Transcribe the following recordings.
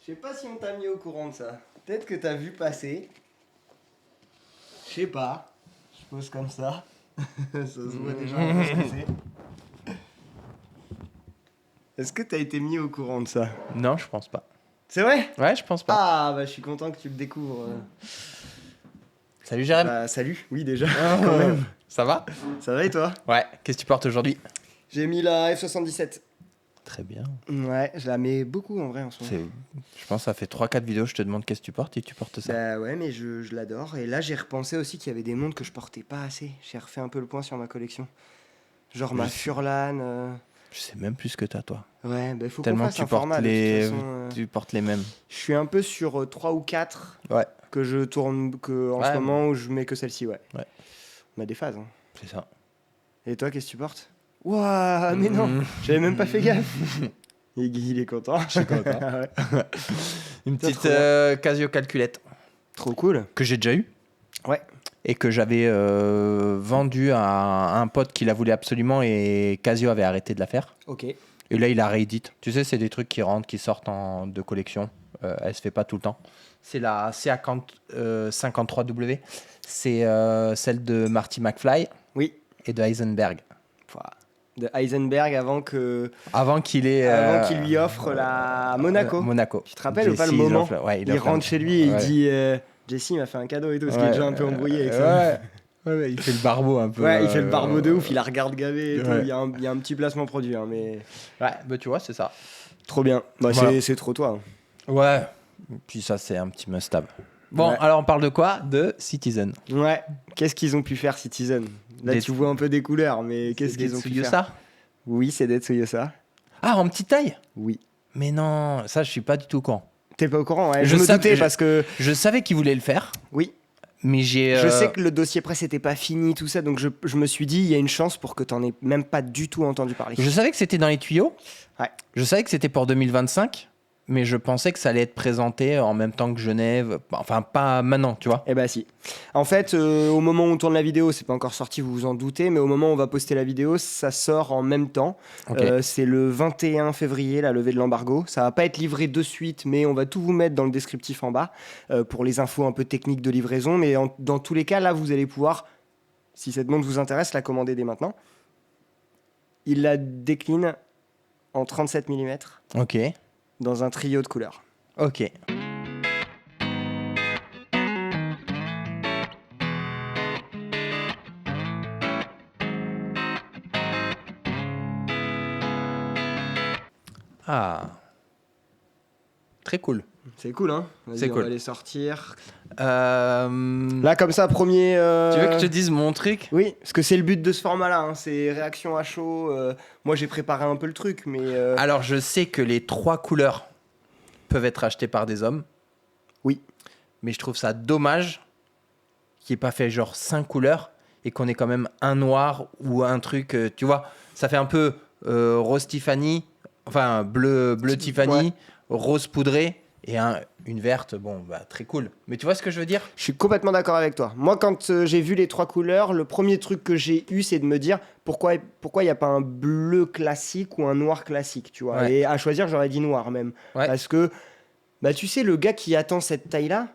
Je sais pas si on t'a mis au courant de ça. Peut-être que t'as vu passer. Je sais pas. Je pose comme ça. Ça se voit déjà un peu ce que c'est. Est-ce que t'as été mis au courant de ça? Non, je pense pas. C'est vrai? Ouais, je pense pas. Ah, bah je suis content que tu le découvres. Salut Jérém. Bah salut, oui déjà, quand même. Ça va? Ça va et toi? Ouais. Qu'est-ce que tu portes aujourd'hui? J'ai mis la F77. Très bien. Ouais, je la mets beaucoup en vrai en ce moment. Je pense que ça fait 3-4 vidéos, je te demande qu'est-ce que tu portes et tu portes ça. Bah ouais, mais je l'adore. Et là, j'ai repensé aussi qu'il y avait des montres que je portais pas assez. J'ai refait un peu le point sur ma collection. Genre ma Je sais. Furlan. Je sais même plus ce que t'as, toi. Ouais, bah faut qu'on Tellement fasse que tu un portes format de les... toute façon. Tu portes les mêmes. Je suis un peu sur 3 ou 4 Ouais. que je tourne en ce moment où je mets que celle-ci, ouais. Ouais. On a des phases. Hein. C'est ça. Et toi, qu'est-ce que tu portes? Ouah, mais non, j'avais même pas fait gaffe. Il est content. Je suis content. Ouais. Une Ça, petite trop bien. Casio calculette Trop cool. que j'ai déjà eu. Ouais. Et que j'avais vendu à un pote qui la voulait absolument et Casio avait arrêté de la faire. Ok. Et là, il a réédite. Tu sais, c'est des trucs qui rentrent, qui sortent de collection. Elle se fait pas tout le temps. C'est la CA53W. C'est celle de Marty McFly Oui. et de Heisenberg. Pouah. De Heisenberg avant Qu'il lui offre la Monaco. Monaco. Tu te rappelles ou pas le Jesse, moment ouais, il rentre chez lui et il ouais. dit Jesse m'a fait un cadeau et tout, parce qu'il est déjà un peu embrouillé avec ça. Ouais. Ouais, il fait le barbeau un peu. Ouais, il fait le barbeau de ouf, il la regarde gaver et tout. Ouais. Il y a un petit placement produit, hein, mais Ouais, bah tu vois, c'est ça. trop bien. Bah, Voilà. c'est trop toi. Hein. Ouais. Puis ça, c'est un petit must-have. Bon, Ouais. alors on parle de quoi? De Citizen. Ouais. Qu'est-ce qu'ils ont pu faire, Citizen? Là, tu vois un peu des couleurs, mais qu'est-ce qu'ils ont pu faire? ça? Oui, c'est Dead Tsuyosa. Ah, en petite taille? Oui. Mais non, ça, je suis pas du tout au courant. T'es pas au courant, ouais. Je Je me savais- doutais je- parce que Je savais qu'il voulait le faire, oui. mais j'ai. Je sais que le dossier presse était pas fini, tout ça, donc je me suis dit, il y a une chance pour que t'en aies même pas du tout entendu parler. Je savais que c'était dans les tuyaux. Ouais. Je savais que c'était pour 2025, mais je pensais que ça allait être présenté en même temps que Genève. Enfin, pas maintenant, tu vois. Eh bah si. En fait, au moment où on tourne la vidéo, c'est pas encore sorti, vous vous en doutez, mais au moment où on va poster la vidéo, ça sort en même temps. Ok. C'est le 21 février, la levée de l'embargo. Ça va pas être livré de suite, mais on va tout vous mettre dans le descriptif en bas pour les infos un peu techniques de livraison. Mais dans tous les cas, là, vous allez pouvoir, si cette montre vous intéresse, la commander dès maintenant. Il la décline en 37 mm Ok. dans un trio de couleurs. Ok. Ah. Très cool. C'est cool, hein? Vas-y, C'est on cool. va les sortir. Tu Là, comme ça, premier... veux que je te dise mon truc? Oui, parce que c'est le but de ce format-là, hein, c'est réaction à chaud. Moi, j'ai préparé un peu le truc, mais... Alors, je sais que les 3 couleurs peuvent être achetées par des hommes. Oui. Mais je trouve ça dommage qu'il n'y ait pas fait genre 5 couleurs et qu'on ait quand même un noir ou un truc, tu vois. Ça fait un peu rose Tiffany, enfin bleu Tiffany, Ouais. rose poudré et une verte, bon, bah très cool. Mais tu vois ce que je veux dire? Je suis complètement d'accord avec toi. Moi, quand j'ai vu les 3 couleurs, le premier truc que j'ai eu, c'est de me dire pourquoi il n'y a pas un bleu classique ou un noir classique, tu vois. Ouais. Et à choisir, j'aurais dit noir même. Ouais. Parce que, bah, tu sais, le gars qui attend cette taille-là,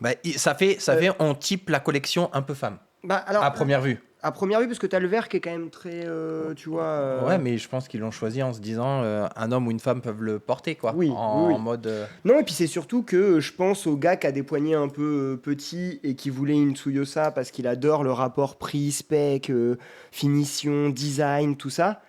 Bah, ça fait, on type la collection un peu femme, bah, alors, à première vue. à première vue, parce que tu as le vert qui est quand même très, tu vois... Ouais, mais je pense qu'ils l'ont choisi en se disant un homme ou une femme peuvent le porter, quoi. Oui, en oui. mode. Non, et puis c'est surtout que je pense au gars qui a des poignets un peu petits et qui voulait une Tsuyosa parce qu'il adore le rapport prix-spec, finition, design, tout ça,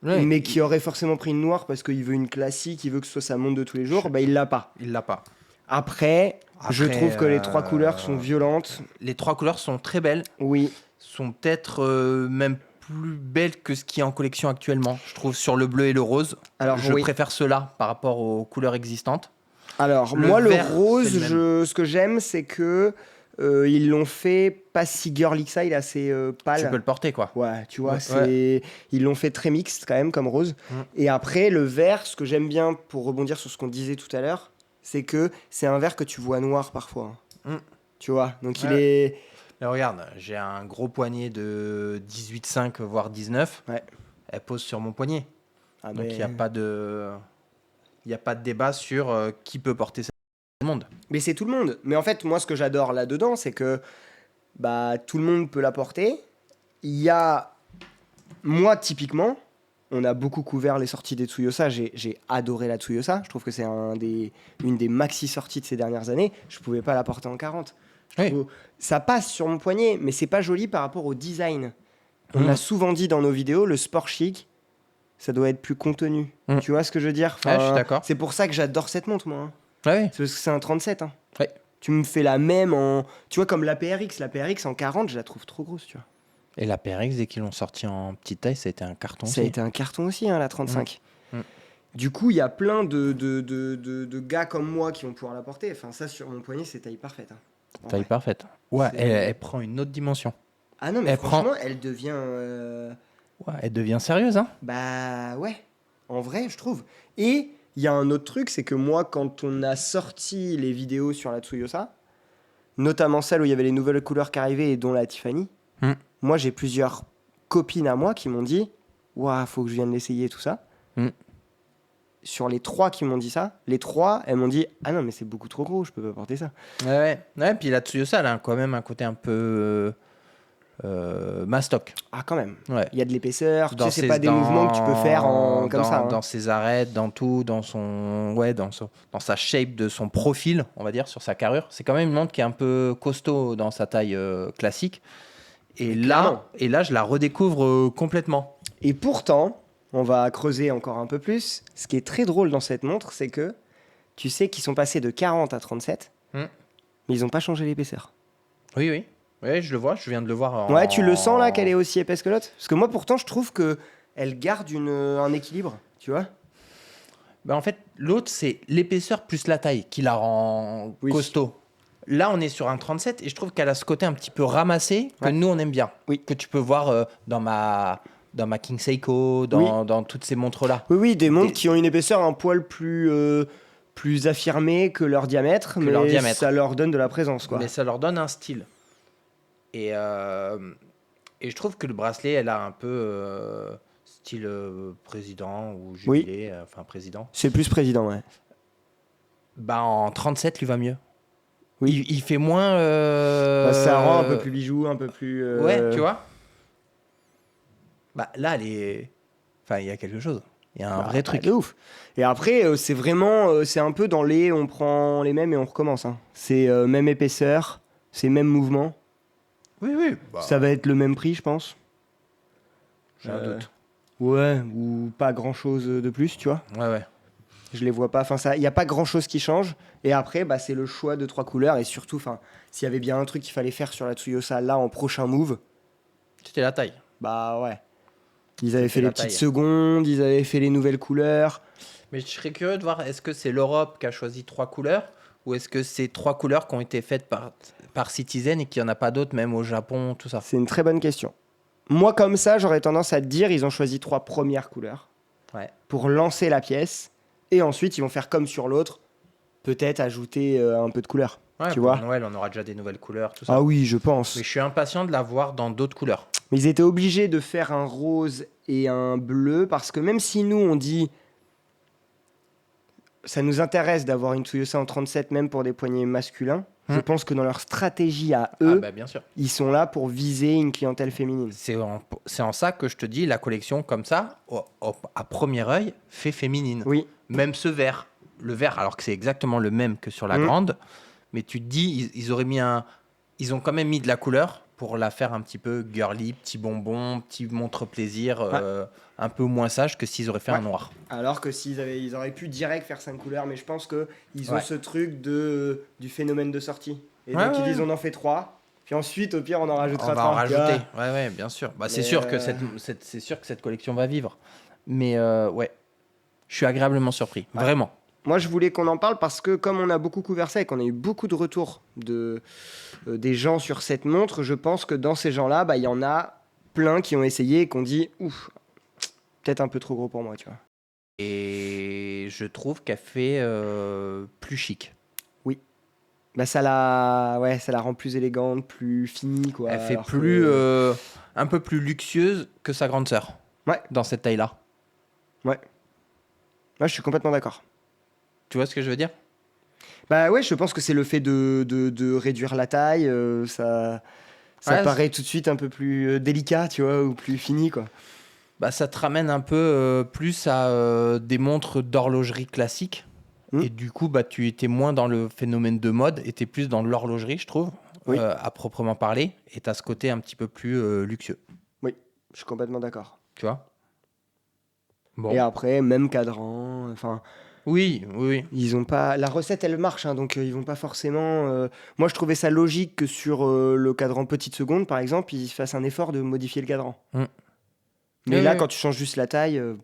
Ouais, mais qui aurait forcément pris une noire parce qu'il veut une classique, il veut que ce soit sa montre de tous les jours, bah il l'a pas. il l'a pas. Après, je Après, trouve que les 3 couleurs sont violentes. Les 3 couleurs sont très belles, Oui, sont peut-être même plus belles que ce qui est en collection actuellement. Je trouve sur le bleu et le rose. alors Je oui. préfère ceux-là par rapport aux couleurs existantes. Alors Le moi, le vert, rose, c'est le ce que j'aime, c'est que ils l'ont fait pas si girly que ça, il est assez pâle. Tu peux le porter, quoi. Ouais, tu vois, Ouais, c'est ils l'ont fait très mixte quand même comme rose. Mm. Et après le vert, ce que j'aime bien pour rebondir sur ce qu'on disait tout à l'heure, c'est que c'est un vert que tu vois noir parfois. Mm. Tu vois, donc il Ouais. est Mais regarde, j'ai un gros poignet de 18,5 voire 19. Ouais. Elle pose sur mon poignet. ah, Donc il mais... n'y a pas de. Il n'y a pas de débat sur qui peut porter ça dans le monde. Mais c'est tout le monde. Mais en fait, moi, ce que j'adore là-dedans, c'est que bah, tout le monde peut la porter. Il y a... Moi, typiquement, on a beaucoup couvert les sorties des Tsuyosa. J'ai adoré la Tsuyosa. Je trouve que c'est une des maxi sorties de ces dernières années. Je pouvais pas la porter en 40. Oui. Ça passe sur mon poignet, mais c'est pas joli par rapport au design. On a souvent dit dans nos vidéos, le sport chic, ça doit être plus contenu. Tu vois ce que je veux dire? Ouais, je suis d'accord. C'est pour ça que j'adore cette montre, moi. Ouais. C'est parce que c'est un 37. Hein. Ouais. Tu me fais la même en... Tu vois, comme la PRX. La PRX en 40, je la trouve trop grosse, tu vois. Et la PRX, dès qu'ils l'ont sorti en petite taille, ça a été un carton Ça a aussi. été un carton aussi, hein, la 35. Mm. Du coup, il y a plein de gars comme moi qui vont pouvoir la porter. Enfin, ça, sur mon poignet, c'est taille parfaite. Hein. En Taille vrai. parfaite. Ouais, C'est- elle prend une autre dimension. Ah non, mais Elle franchement, elle devient... Ouais, elle devient sérieuse, hein. Bah ouais, en vrai, je trouve. Et il y a un autre truc, c'est que moi, quand on a sorti les vidéos sur la Tsuyosa, notamment celle où il y avait les nouvelles couleurs qui arrivaient et dont la Tiffany, moi, j'ai plusieurs copines à moi qui m'ont dit « Ouah, faut que je vienne l'essayer, tout ça. Sur les 3 qui m'ont dit ça, les 3, elles m'ont dit « Ah non, mais c'est beaucoup trop gros, je peux pas porter ça. » Ouais, puis la Tsuyosa, elle a quand même un côté un peu mastoc. Ah, quand même. Ouais. Il y a de l'épaisseur, tu Dans sais, c'est ses- pas des dans- mouvements que tu peux faire comme ça. Hein. Dans ses arêtes, dans tout, dans sa shape de son profil, on va dire, sur sa carrure. C'est quand même une montre qui est un peu costaud dans sa taille classique. Et Clairement. là, je la redécouvre complètement. Et pourtant, on va creuser encore un peu plus. Ce qui est très drôle dans cette montre, c'est que tu sais qu'ils sont passés de 40 à 37, mais ils n'ont pas changé l'épaisseur. Oui. Oui, je le vois, je viens de le voir. Ouais, tu le sens là qu'elle est aussi épaisse que l'autre? Parce que moi, pourtant, je trouve que elle garde un équilibre, tu vois? Ben, en fait, l'autre, c'est l'épaisseur plus la taille qui la rend Oui. costaud. Là, on est sur un 37 et je trouve qu'elle a ce côté un petit peu ramassé que Ouais. nous, on aime bien. Oui. Que tu peux voir dans ma King Seiko, dans toutes ces montres-là. Oui, des montres Des- qui ont une épaisseur un poil plus affirmée que leur diamètre, mais leur diamètre. ça leur donne de la présence, quoi. Mais ça leur donne un style. Et je trouve que le bracelet, elle a un peu style président ou jubilé, enfin président. C'est plus président, ouais. Bah, en 37, lui va mieux. Oui. Il fait moins... Bah, ça rend un peu plus bijou, un peu plus... Ouais, tu vois. Bah, là, elle est... Enfin, il y a quelque chose. Il y a un vrai truc. De ouf. Et après, c'est vraiment... c'est un peu dans les... On prend les mêmes et on recommence. Hein. C'est même épaisseur, c'est même mouvement. Oui. Ça va être le même prix, je pense. J'ai un doute. Ouais, ou pas grand-chose de plus, tu vois. Ouais. Je les vois pas. Enfin, il n'y a pas grand-chose qui change. Et après, bah, c'est le choix de 3 couleurs. Et surtout, s'il y avait bien un truc qu'il fallait faire sur la Tsuyosa, là, en prochain move, C'était la taille. bah ouais. Ils avaient C'était fait les la petites taille. secondes, ils avaient fait les nouvelles couleurs. Mais je serais curieux de voir, est-ce que c'est l'Europe qui a choisi 3 couleurs ou est-ce que c'est 3 couleurs qui ont été faites par Citizen et qu'il n'y en a pas d'autres, même au Japon, tout ça. C'est une très bonne question. Moi, comme ça, j'aurais tendance à te dire, ils ont choisi 3 premières couleurs Ouais. pour lancer la pièce. Et ensuite, ils vont faire comme sur l'autre, peut-être ajouter un peu de couleur. Ouais, Tu pour vois. Noël, on aura déjà des nouvelles couleurs, tout ça. Ah oui, je pense. Mais je suis impatient de la voir dans d'autres couleurs. Mais ils étaient obligés de faire un rose et un bleu parce que même si nous, on dit ça nous intéresse d'avoir une Tsuyosa en 37 même pour des poignets masculins, je pense que dans leur stratégie à eux, Bien sûr. ils sont là pour viser une clientèle féminine. C'est en ça que je te dis, la collection comme ça, à premier œil, fait féminine. Oui, Même ce vert. Le vert, alors que c'est exactement le même que sur la grande, mais tu te dis, ils auraient mis ils ont quand même mis de la couleur pour la faire un petit peu girly, petit bonbon, petit montre-plaisir, un peu moins sage que s'ils auraient fait un noir. alors que ils auraient pu direct faire 5 couleurs, mais je pense qu'ils ont Ouais. ce truc du phénomène de sortie. Et Ouais, donc ils ouais. disent on en fait 3, puis ensuite au pire on en rajoutera On va 3. en rajouter. Ouais, bien sûr. Bah, c'est Mais, sûr que c'est sûr que cette collection va vivre. Mais ouais, je suis agréablement surpris. Ouais. Vraiment. Moi, je voulais qu'on en parle parce que comme on a beaucoup couvert ça et qu'on a eu beaucoup de retours des gens sur cette montre, je pense que dans ces gens-là, bah, il y en a plein qui ont essayé et qui ont dit « Ouf, peut-être un peu trop gros pour moi, tu vois. » Et je trouve qu'elle fait plus chic. Bah, ça la rend plus élégante, plus finie, quoi. Elle fait alors plus, que- un peu plus luxueuse que sa grande sœur. Ouais. Dans cette taille-là. Moi, je suis complètement d'accord. Tu vois ce que je veux dire? Bah ouais, je pense que c'est le fait de réduire la taille, ça Ouais, paraît tout de suite un peu plus délicat, tu vois, ou plus fini, quoi. bah, ça te ramène un peu plus à des montres d'horlogerie classiques. Hmm. Et du coup, bah, tu étais moins dans le phénomène de mode, et t'es plus dans l'horlogerie, je trouve, Oui. à proprement parler. Et tu as ce côté un petit peu plus luxueux, Oui, je suis complètement d'accord. tu vois? Et Bon. après, même cadran, enfin, Oui, oui, oui. ils ont pas... La recette, elle marche, hein, donc ils vont pas forcément... Moi, je trouvais ça logique que sur le cadran petite seconde, par exemple, ils fassent un effort de modifier le cadran. Hmm. Mais Oui, là, oui. quand tu changes juste la taille, Non,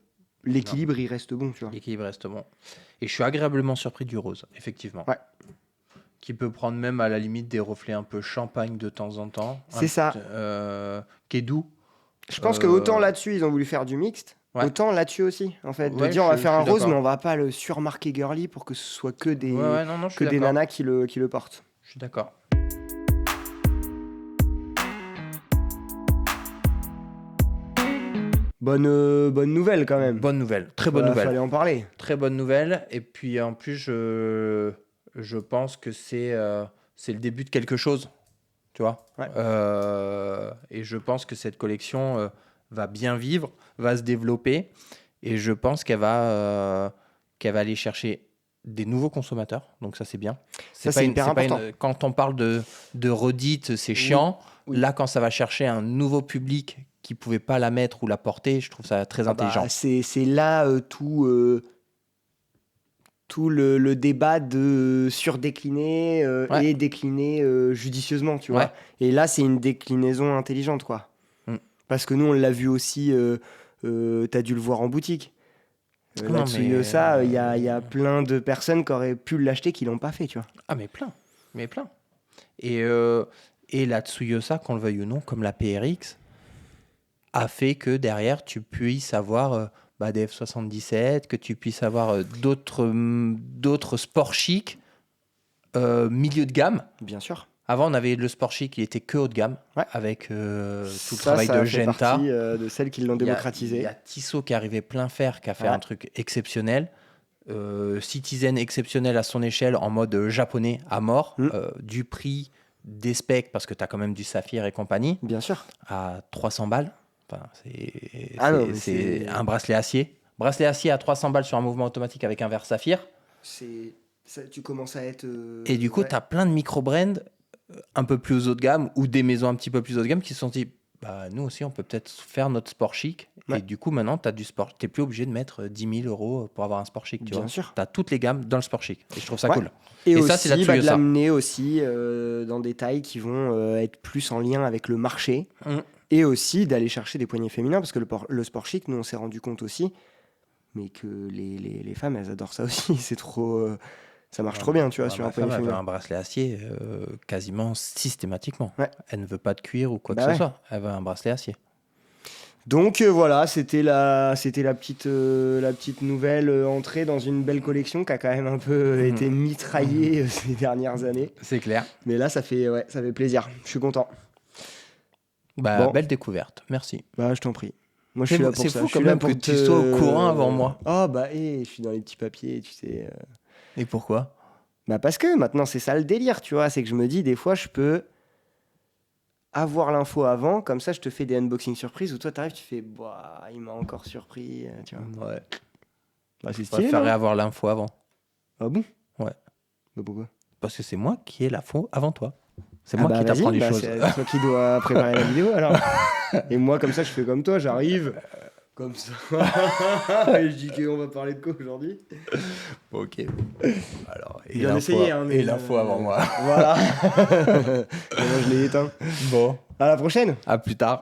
l'équilibre, il reste bon, tu vois. l'équilibre reste bon. Et je suis agréablement surpris du rose, effectivement. Ouais. Qui peut prendre même à la limite des reflets un peu champagne de temps en temps. C'est ça. Qui est doux. Je pense que autant là-dessus, ils ont voulu faire du mixte, Ouais. autant là-dessus aussi, en fait. De Ouais, dire, on va je faire un suis rose, d'accord. mais on va pas le surmarquer girly pour que ce soit que des, Ouais, non, je suis que des d'accord. nanas qui le portent. Je suis d'accord. Bonne nouvelle, quand même. Bonne nouvelle, très bonne Bah, nouvelle. fallait en parler. Très bonne nouvelle. Et puis en plus, je pense que c'est le début de quelque chose. Tu vois? Ouais. Et je pense que cette collection va bien vivre, va se développer. Et je pense qu'elle va aller chercher des nouveaux consommateurs. Donc ça, c'est bien. Ça, c'est hyper important. Quand on parle de redite, c'est chiant. Oui. Là, quand ça va chercher un nouveau public qui pouvait pas la mettre ou la porter, je trouve ça très intelligent. C'est là tout le débat de surdécliner Ouais. et décliner judicieusement, tu Ouais. vois. Et là, c'est une déclinaison intelligente, quoi. Mm. Parce que nous, on l'a vu aussi, t'as dû le voir en boutique. Non, La Tsuyosa, mais- il y a plein de personnes qui auraient pu l'acheter qui l'ont pas fait, tu vois. Ah, mais plein. Mais plein. Et la Tsuyosa, qu'on le veuille ou non, comme la PRX, a fait que derrière, tu puisses avoir des F77, que tu puisses avoir d'autres sports chics, milieu de gamme. Bien sûr. Avant, on avait le sport chic qui était que haut de gamme, Ouais. avec tout le Ça travail de fait Genta. partie de celles qui l'ont Il y démocratisé. a Tissot qui est arrivé plein fer, qui a fait Ouais. un truc exceptionnel. Citizen exceptionnel à son échelle, en mode japonais à mort, du prix des specs, parce que tu as quand même du saphir et compagnie, Bien sûr. à 300 balles. Enfin, Non, mais c'est un bracelet acier. Bracelet acier à 300 balles sur un mouvement automatique avec un verre saphir. Tu commences à être... Et du coup, tu as plein de micro-brands un peu plus haut de gamme ou des maisons un petit peu plus haut de gamme qui se sont dit, bah, nous aussi, on peut peut-être faire notre sport chic. Ouais. Et du coup, maintenant, tu as du sport. Tu n'es plus obligé de mettre 10 000 euros pour avoir un sport chic. Tu Bien vois. sûr. Tu as toutes les gammes dans le sport chic. Et je trouve ça Ouais. cool. Et ça, aussi, c'est la de Tsuyosa. l'amener aussi dans des tailles qui vont être plus en lien avec le marché. Mm. Et aussi d'aller chercher des poignets féminins, parce que le sport chic, nous, on s'est rendu compte aussi, mais que les femmes, elles adorent ça aussi. C'est trop... ça marche trop bien, tu vois, Ouais, sur ma un poignet femme, elle veut féminin. un bracelet acier quasiment systématiquement. Ouais. Elle ne veut pas de cuir ou quoi Bah que ouais. ce soit. Elle veut un bracelet acier. Donc voilà, c'était la petite nouvelle entrée dans une belle collection qui a quand même un peu été mitraillée ces dernières années. C'est clair. Mais là, ça fait plaisir. Je suis content. Bah, Bon. belle découverte. Merci. Bah, je t'en prie. Moi, je suis là pour C'est ça. fou Je quand suis là même pour que tu sois au courant avant moi. Oh, bah, je suis dans les petits papiers, tu sais. Et pourquoi? Bah, parce que maintenant, c'est ça le délire, tu vois. C'est que je me dis, des fois, je peux avoir l'info avant, comme ça, je te fais des unboxings surprises où toi, t'arrives, tu fais, bah, il m'a encore surpris, tu vois. Ouais. Bah, c'est Je stylé, préférerais non avoir l'info avant. Ah bon? Ouais. Bah, pourquoi? Parce que c'est moi qui ai l'info avant toi. C'est Ah moi bah, qui t'apprends vas-y, les bah, choses. c'est toi qui dois préparer la vidéo, alors. Et moi, comme ça, je fais comme toi, j'arrive, comme ça. Et je dis qu'on va parler de quoi aujourd'hui? Ok. Alors, et Bien l'info, essayé, hein, mais, et l'info avant moi. Voilà. Et moi, je l'ai éteint. Bon, À la prochaine. à plus tard.